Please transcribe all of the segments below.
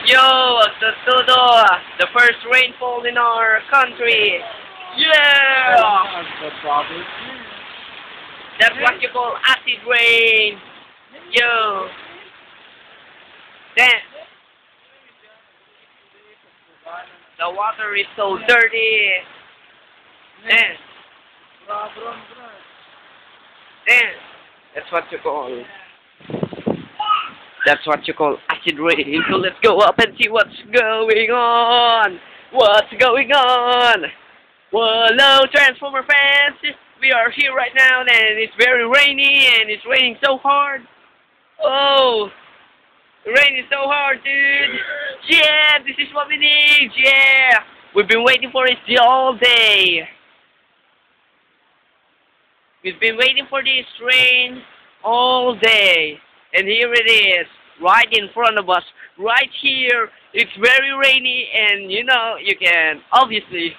Yo, todo, the first rainfall in our country. Yeah! The province. That's what you call acid rain. Yo. Then, the water is so dirty. Then, that's what you call. That's what you call acid rain. So let's go up and see what's going on. What's going on? Hello, Transformer fans. We are here right now, and it's very rainy, and it's raining so hard. Oh, the rain is so hard, dude. Yeah, this is what we need. Yeah, we've been waiting for it all day. We've been waiting for this rain all day. And here it is, right in front of us, right here. It's very rainy, and you know, you can, obviously,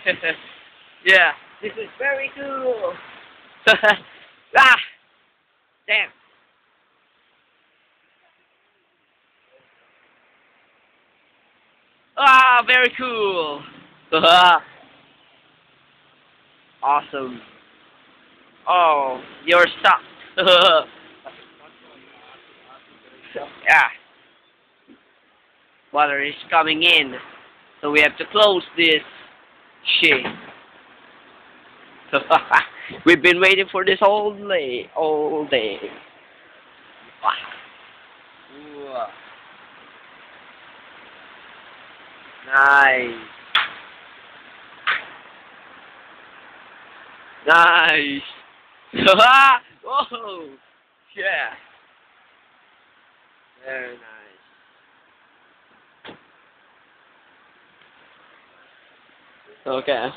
yeah, this is very cool. Ah, damn. Ah, very cool. Awesome. Oh, you're stuck. Yeah. Water is coming in. So we have to close this shit. We've been waiting for this all day. All day. Wow. Nice. Nice. Whoa. Yeah. Very nice. Okay.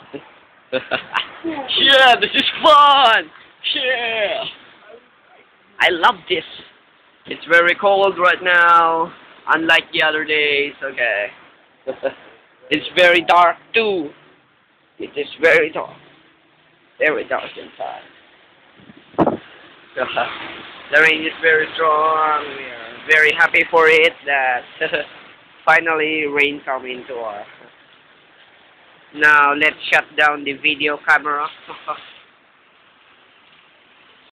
Yeah, this is fun! Yeah! I love this. It's very cold right now, unlike the other days, okay. It's very dark too. It is very dark. Very dark inside. The rain is very strong. We are very happy for it that finally rain come into our. Now let's shut down the video camera.